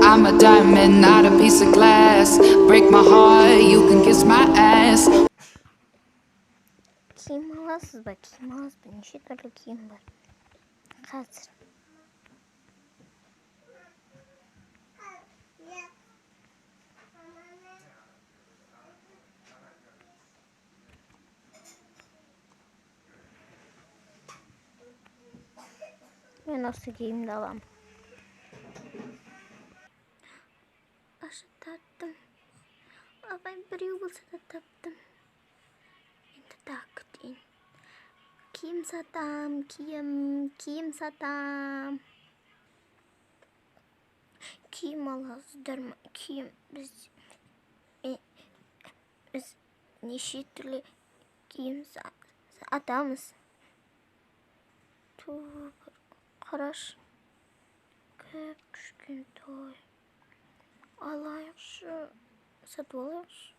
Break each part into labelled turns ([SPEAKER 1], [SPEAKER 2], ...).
[SPEAKER 1] I'm a diamond, not a piece of glass. Break my heart, you can kiss my ass.
[SPEAKER 2] Kiyim alasız ba, kiyim alasız ba. Nеше түрлі kiyim var. Қазір. Мен осы киімді аламын. Ашы таптым. Абай біреу болса да таптым. Енді тағы күтейін. Киім сатам, киім сатам. Киім аласыздар ма? Киім біз неше түрлі киім сатамыз. Қараш. Көп кішкентай. Алайықшы. Сатып алайықшы.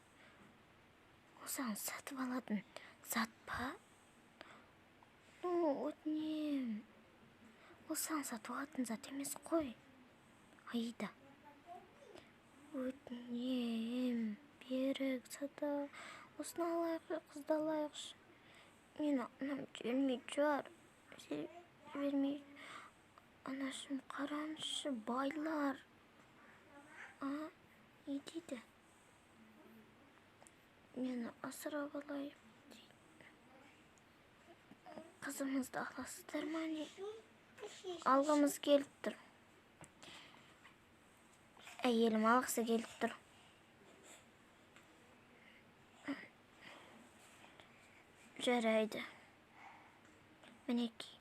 [SPEAKER 2] Осыған сатып аладың. Сатпа. Өтінем. Осыған сатып алатын зат емес қой. Айда. Өтінем. Берік сата. Осыны алайықшы, қызды алайықшы. Мен анам жібермейді жар. Жібермейді. Анашым қараңызшы, байлар. Не дейді? Мені асырап алайық дейді. Қызымызды аласыздар ма не? Алғымыз келіп тұр. Әйелім алғысы келіп тұр. Жарайды. Мінекей.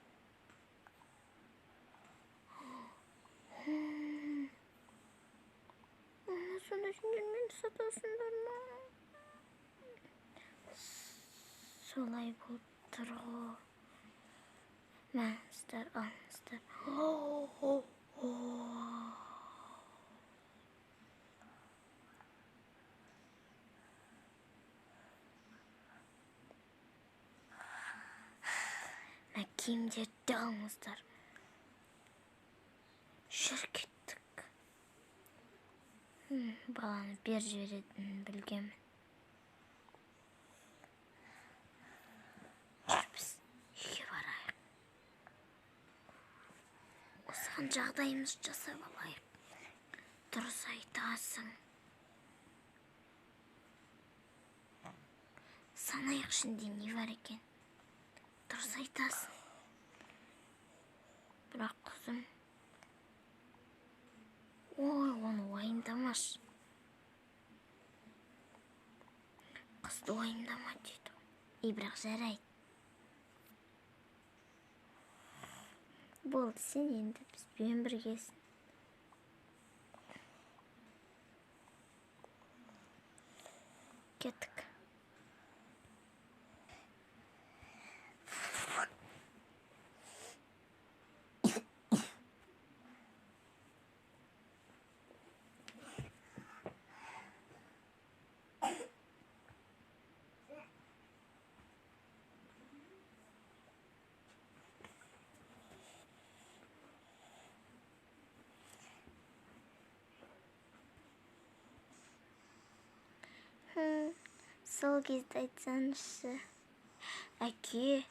[SPEAKER 2] Сонда сендер мені сатасыңдар ма? Солай болып тұр ғой. Мәңіздер, алыңыздар. Киімдерді алыңыздар. Жүр кеттік. Баланы бер жіберетінін білгенмін. Жүр біз үйге барайық. Осыған жағдайымыз жасап алайық. Дұрыс айтасың. Санайық ішінде не бар екен? Дұрыс айтасың. Бірақ қызым, оны уайымдамаш. Қызды уайымдама дейді. Бірақ жарайды. Болды, сен енді бізбен біргесін. Кеттік. Сол кезде айтсаңызшы. Әке.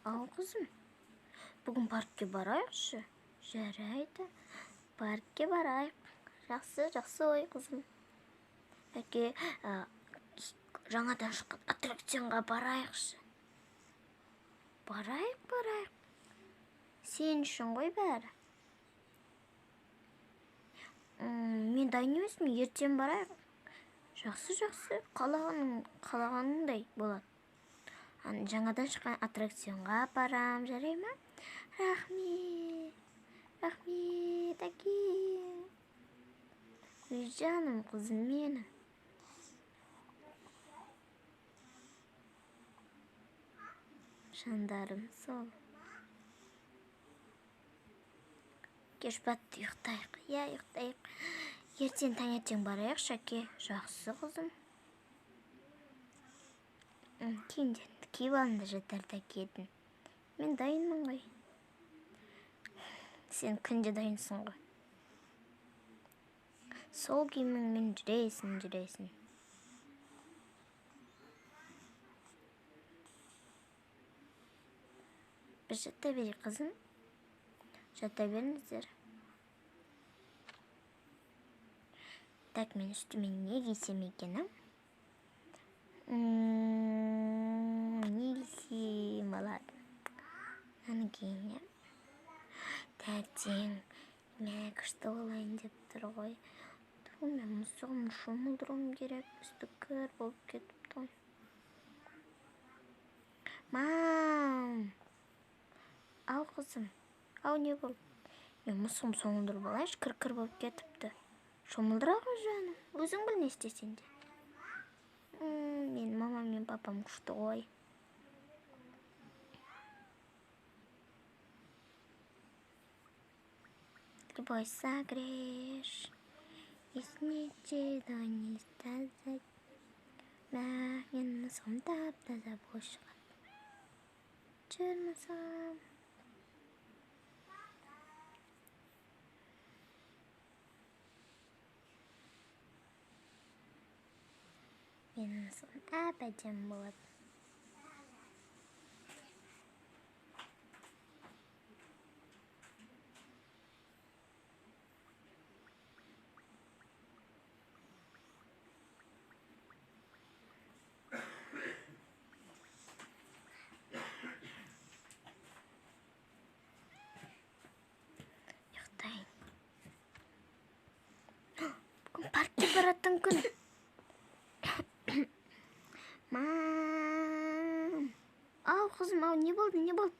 [SPEAKER 2] Ал қызым. Бүгін паркке барайықшы. Жарайды. Паркке барайық. Жақсы ой қызым. Әке, жаңадан шыққан аттракционға барайықшы. Барайық. Сен үшін ғой бәрі. Мен дайын емеспін, ертең барайық. Жақсы. Қалағаныңдай болады. Жаңадан шыққан аттракционға барам, жарай ма? Рахмет, әке. Жаным, қызым мені. Жандарым сол. Кеш батты, ұйықтайық. Ұйықтайық. Ертең таңертең барайық, шәке. Жақсы қызым. Киімдеріңді киіп алыңдар, жатарда киетін. Мен дайынмын ғой. Сен күнде дайынсың ғой. Сол киіміңмен жүресің. Біз жата берейік, қызым. Жата беріңіздер. Так, мен үстіме не кисем екен, не кисем болады? Мынаны киейін, тәтең мен күшті болайын деп тұр ғой. Мен мысығымды шомылдыруым керек. Үсті кір болып кетіп тұр. Мам! Ау, қызым. Ау, не болды? Мен мысығым шомылдырып алайыншы, кір болып кетіпті. Шомылдыра ғой, жаным. Өзің біл не істесең де. Мен мамам мен папам күшті ғой. Любой согрешь, если ничего не сказать. Мен мысығым тап-таза болып шығады. Жүр, мысығым. Менің мысығым әп-әдем болады. Ұйықтайын. Бүгін паркке баратын күн. Мам! Ау, қызым, ау, не болды?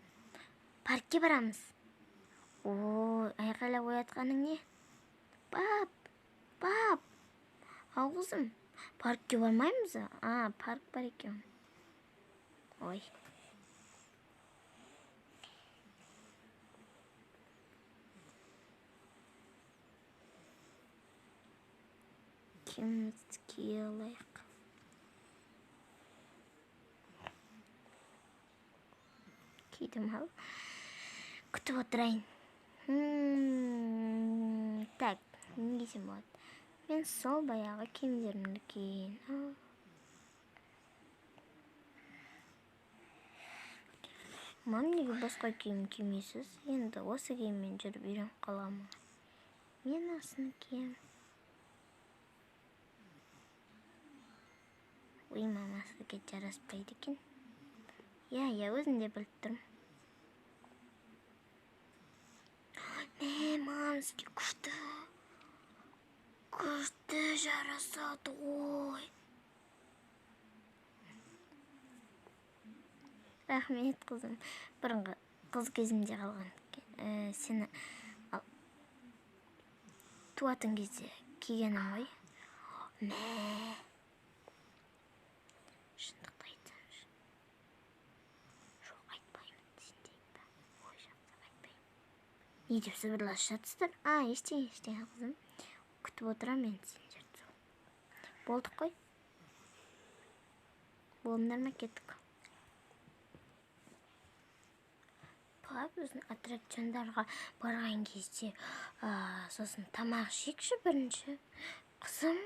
[SPEAKER 2] Паркке барамыз. Айқайлап оятқаның не? Пап! Ау, қызым, паркке бармаймыз? Парк бар екен. Ой. Киімімізді кие алайық. Кидім ал. Күтіп отырайын. Так, не кисем болады? Мен сол баяғы киімдерімді киейін. Мам, неге басқа киім кимейсіз? Енді осы киіммен жүріп үйреніп қаламын. Мен осыны кием. Ой, мама, сізге жараспайды екен. Я өзім де біліп тұрмын. Мам, сізге күшті жарасады ғой. Рахмет, қызым. Бұрынғы қыз кезімде қалған. Сені туатын кезде кигенім ғой. Шындықты айтсаңшы. Жоқ, айтпаймын. Сен дейін ба? Ой, жақсап айтпаймын. Не деп сыбырласып жатсыздар? Ештеңе, қызым. Күтіп отырам мен сендерді. Болдық қой. Болыңдар ма, кеттік. Пап, өзін аттракциондарға барған кезде сосын тамақ жейікші бірінші. Қызым,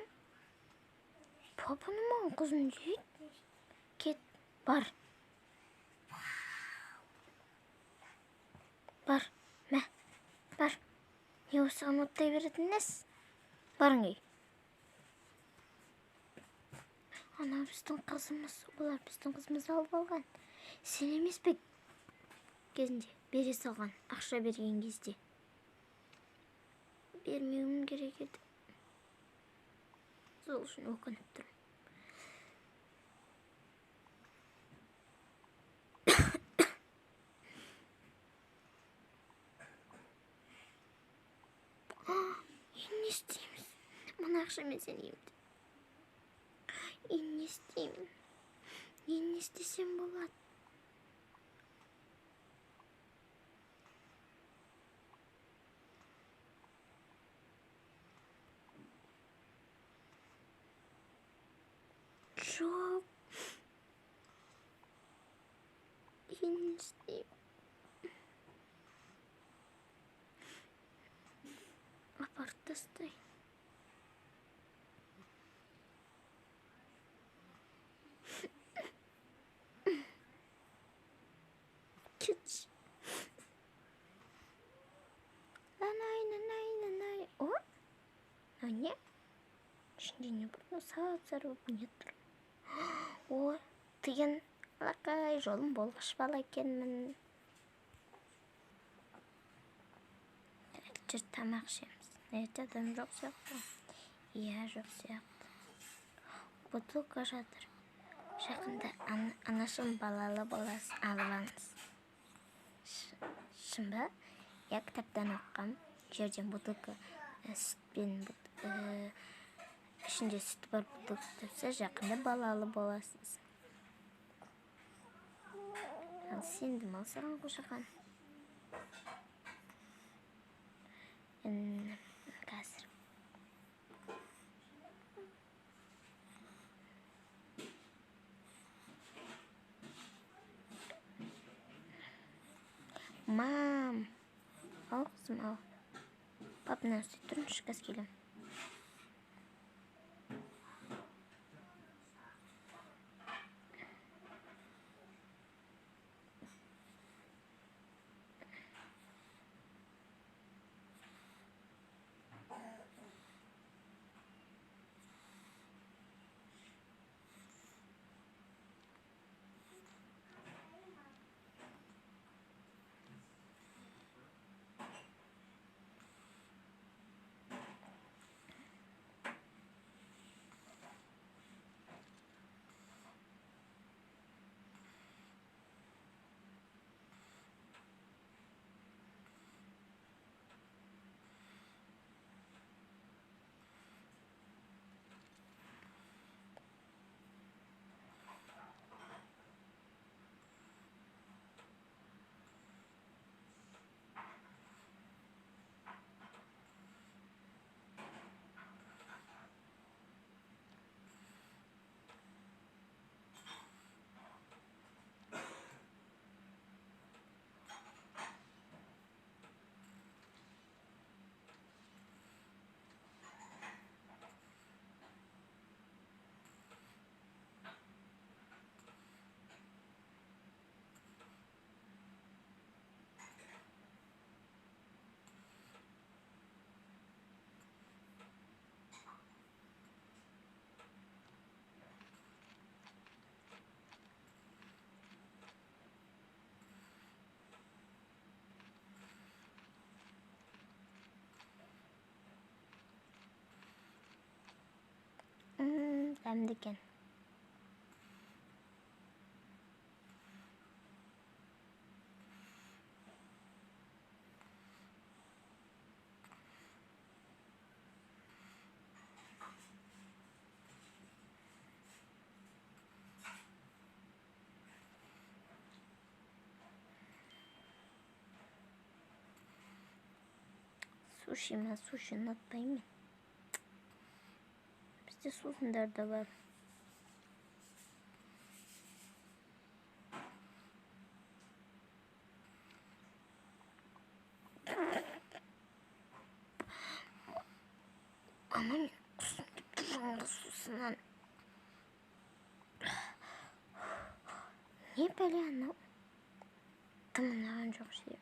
[SPEAKER 2] папаны маған қызым дейді. Кет, бар. Бар. Не осыған оттай беретін нәс? Барың ей. Ана біздің қызымыз, олар біздің қызымызды алып алған. Сен емес пе кезінде бере салған, ақша берген кезде? Бермеуім керек еді. Сол үшін өкініп тұрмын. Не істейміз? Мына ақшамен сен емді. Не істеймін? Не істесем болады? Жоқ. Не істеймін? тастай. Кетші. Нанай. О? Не? Ішінде не бар? Сап-сары болып не тұр? О, тиын. Алақай, жолым болғыш бала екенмін. Жүр тамақ ішеміз. Адам жоқ сияқты. Иә, жоқ сияқты. Бутылка жатыр. Жақында анашым балалы боласыз, алып алыңыз. Шын ба? Я кітаптан оққам. Жерден бутылка сүтпен ішінде сүт бар бутылка тұрса, жақында балалы боласыз. Ал сендім ал саған қошақан. Қазір. Мам, ал қызым, ал. Папынан сөйт тұрыңшы, кәз келем. Дәмді екен. Суши ма, суши ұнатпаймын. Бізде сусындар да бар. Ама мен құсым деп тұрғанға сусыннан. Не бәле анау? Тымынаған жоқ жер.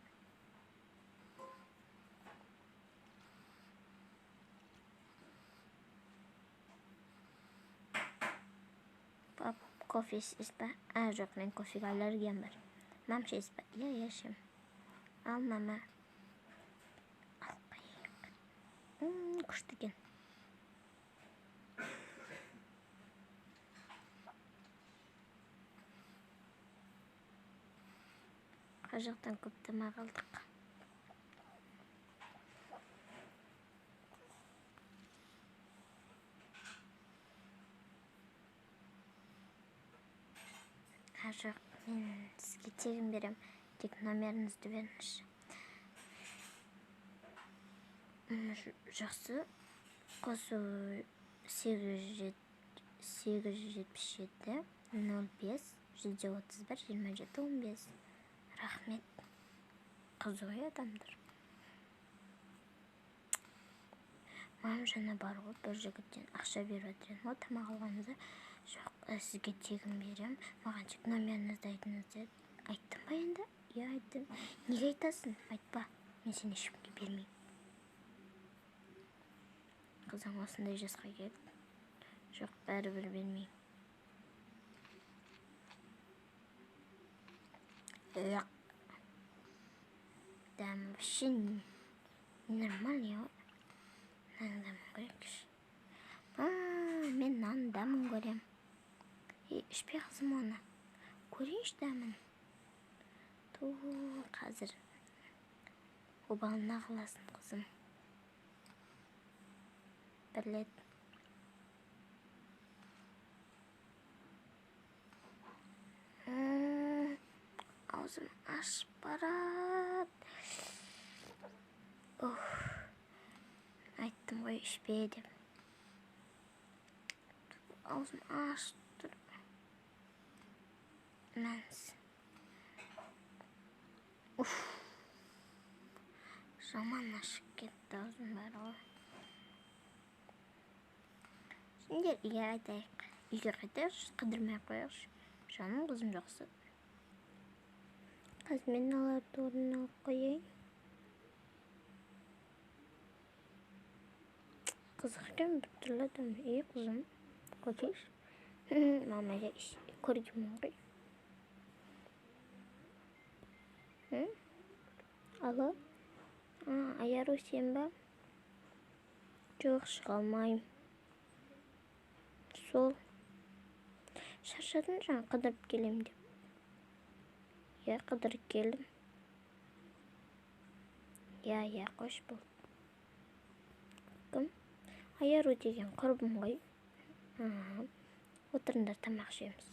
[SPEAKER 2] Пап, кофе ішесіз ба? Жоқ, мен кофеге аллергиям бар. Мам, ішесіз ба? Иә, ішем. Ал, мама. Ал, қайық. Күшті екен. Қажықтан көп тамақ алдық. Жоқ, мен сізге тегін берем. Тек номеріңізді беріңізші. Жақсы. Қосу 877 05 131 27 15. Рахмет. Қызу адамдар. мамам жаңа бар ғой, бір жігіттен ақша беріп жатыр едім ғой тамақ алғанымызда. Жоқ, сізге тегін берем, маған тек номеріңізді айтыңыз деді. Айттым ба енді? Иә, айттым. Неге айтасың? Айтпа, мен сені ешкімге бермеймін. Қызым осындай жасқа келді. Жоқ, бәрібір бермеймін. Дәмі вообще нормальный ғой. Мынаның дәмін көрейікші. Мен мынаның дәмін көрем. Ішпе қызым оны. Көрейінші дәмін. Қазір обалына қыласын қызым. Бірлет. Аузым ашып барады. Айттым ғой ішпе деп. Аузым ашып тұр. Мәнс. Жаман ашып кетті аузым бәрі ғой. Сендер үйге қайтайық. Үйге қайтайықшы, қыдырмай қояқшы. Жаным қызым жақсы. Қазір мен аларды орнына алып қояйын. Қызық екен біртүрлі адам. Қызым, қойсайшы. Мамаға көргенмін ғой. Алло? Аяру сен ба? Жоқ, шыға алмаймын. Сол. Шаршадым жаңа қыдырып келем деп. Иә, қыдырып келдім. Иә, қош бол. Кім? Аяру деген құрбым ғой. Отырыңдар, тамақ жейміз.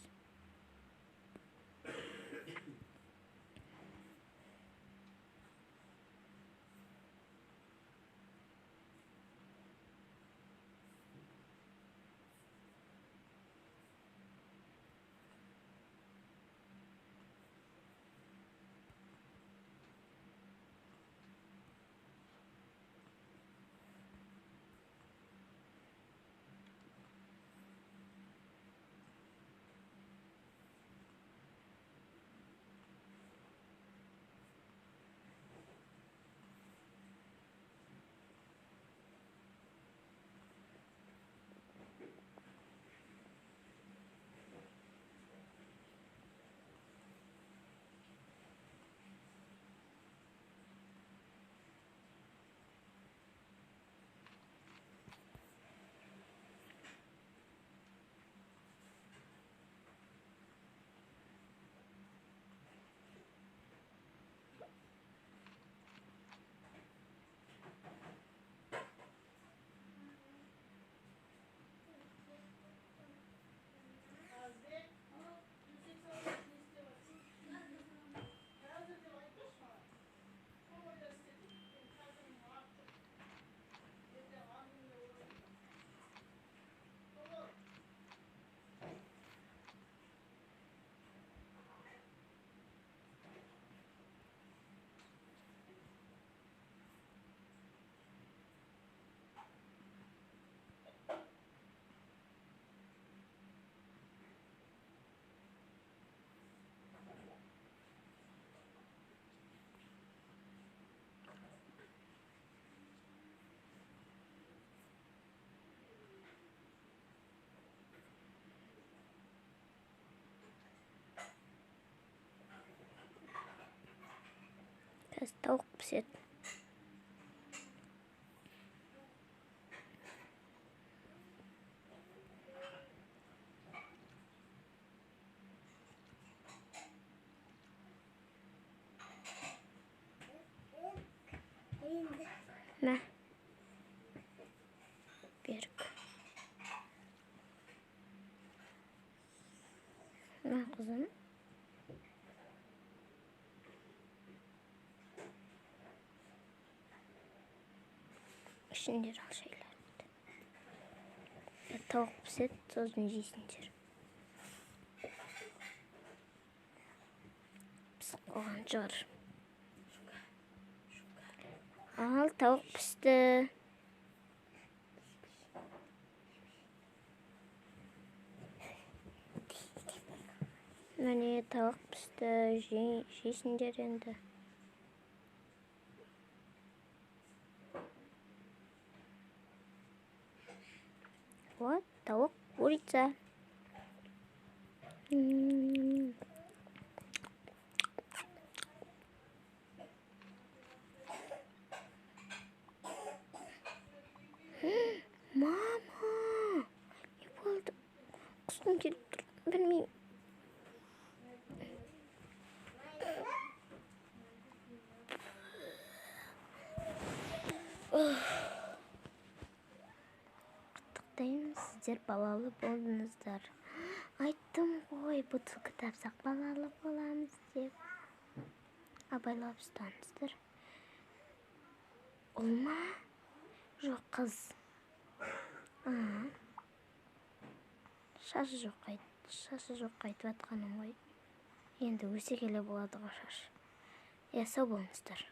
[SPEAKER 2] Қазір тауық піседі. Мә. Берік. Мә, қызым. Ішіндер ал шайларды. Тауық піседі, сосын жейсіңдер. Пісіп қалған шығар. Ал, тауық пісті. Міне тауық пісті, жейсіңдер енді. Вот, тауық, курица. Мама! Не болды? Құстың келіп тұр, білмеймін. Құттықтаймын, сіздер балалы болдыңыздар. Айттым ғой, бутылка тапсақ балалы боламыз деп. Абайлап ұстаңыздар. Ұл ма? Жоқ, қыз. Шашы жоқ қайтып атқаным ғой. Енді өсе келе болады ғой шаш. Сау болыңыздар.